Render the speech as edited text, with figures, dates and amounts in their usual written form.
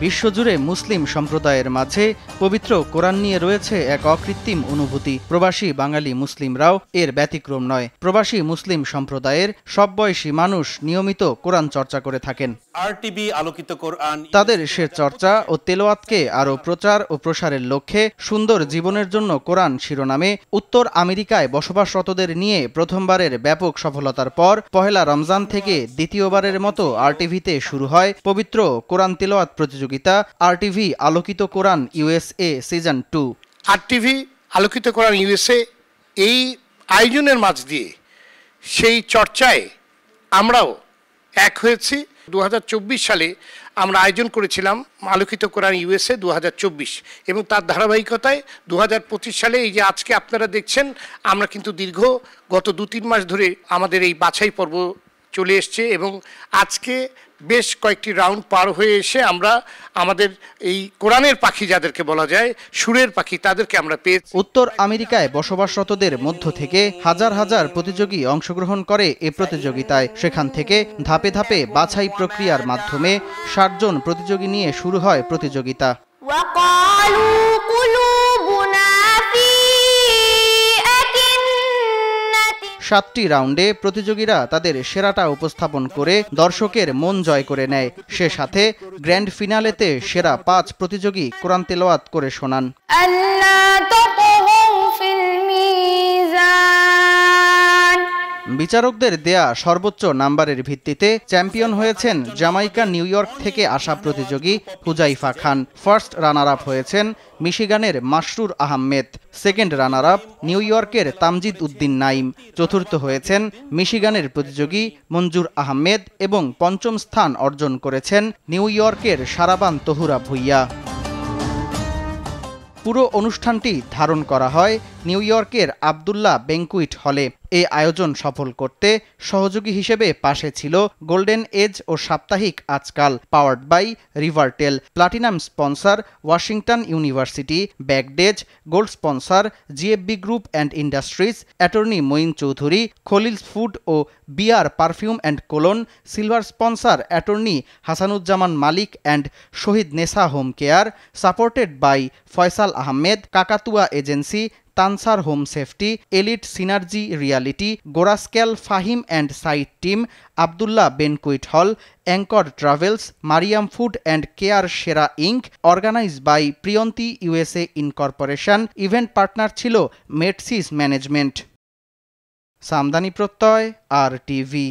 বিশ্বজুড়ে মুসলিম সম্প্রদায়ের মাঝে পবিত্র কোরআন নিয়ে রয়েছে এক অকৃত্রিম অনুভূতি। প্রবাসী বাঙালি মুসলিমরাও এর ব্যতিক্রম নয়। প্রবাসী মুসলিম সম্প্রদায়ের সব বয়সী মানুষ নিয়মিত কোরআন চর্চা করে থাকেন। আরটিভি আলোকিত কোরআন তাদের সে চর্চা ও তেলাওয়াতকে আরও প্রচার ও প্রসারের লক্ষ্যে সুন্দর জীবনের জন্য কোরআন শিরোনামে উত্তর আমেরিকায় বসবাসরতদের নিয়ে প্রথমবারের ব্যাপক সফলতার পর পহেলা রমজান থেকে দ্বিতীয়বারের মতো আরটিভিতে শুরু হয় পবিত্র কোরআন তেলাওয়াত প্রতিযোগিতা আরটিভি আলোকিত কোরআন ইউএসএ সিজন 2। আরটিভি আলোকিত কোরআন ইউএসএ এই আয়োজনের মাঝ দিয়ে সেই চর্চায় আমরাও এক হয়েছি। 2024 সালে আমরা আয়োজন করেছিলাম আলোকিত কোরআন ইউএসএ 2024 এবং তার ধারাবাহিকতায় 2025 সালে এই যে আজকে আপনারা দেখছেন আমরা কিন্তু গত 2-3 মাস ধরে আমাদের এই বাছাই পর্ব চলে এসছে এবং আজকে বেশ কয়েকটি রাউন্ড পার হয়ে এসে আমরা আমাদের এই কোরআনের পাখি যাদেরকে বলা যায় সুরের পাখি তাদেরকে আমরা পেয়েছি। উত্তর আমেরিকায় বসবাসরতদের মধ্য থেকে হাজার হাজার প্রতিযোগী অংশগ্রহণ করে এ প্রতিযোগিতায়। সেখান থেকে ধাপে ধাপে বাছাই প্রক্রিয়ার মাধ্যমে 60 জন প্রতিযোগী নিয়ে শুরু হয় প্রতিযোগিতা। 7টি রাউন্ডে প্রতিযোগীরা তাদের সেরাটা উপস্থাপন করে দর্শকের মন জয় করে নেয়। সে সাথে গ্র্যান্ড ফিনালেতে সেরা 5 প্রতিযোগী কোরআন তেলাওয়াত করে শোনান। বিচারকদের দেয়া সর্বোচ্চ নাম্বারের ভিত্তিতে চ্যাম্পিয়ন হয়েছেন জামাইকা নিউ ইয়র্ক থেকে আসা প্রতিযোগী Huzaifa Khan. First runner up হয়েছেন মিশিগানের Masrur Ahmed. Second runner up new ইয়র্কের তামজিদ উদ্দিন নাইম। চতুর্থ হয়েছেন মিশিগানের প্রতিযোগী মঞ্জুর আহমেদ এবং পঞ্চম স্থান অর্জন করেছেন নিউ ইয়র্কের সারাবান তহুরা ভুইয়া। পুরো অনুষ্ঠানটি ধারণ করা হয় নিউ ইয়র্কের আবদুল্লাহ ব্যাংকুয়েট হলে। এই আয়োজন সফল করতে সহযোগী হিসেবে পাশে ছিল গোল্ডেন এজ ও Saptahik Ajkal, powered by Rivertale. Platinum sponsor Washington University. Backdays gold sponsor GFB group and industries, attorney Moin Chowdhury, Khalil's food ও BR perfume and cologne. Silver sponsor attorney Hasanuzzaman Malik and Shahid Nesa home care. Supported by Faisal Ahmed, Kakatua agency, Tansar home safety, elite synergy realty, গোরাস্কেল Fahim and site team, Abdullah banquet hall, anchor travels, Mariam food and care Sera Inc. Organize by Priyonti USA incorporation. Event partner ছিল মেডসিস management. Samdani প্রত্যয়, RTV.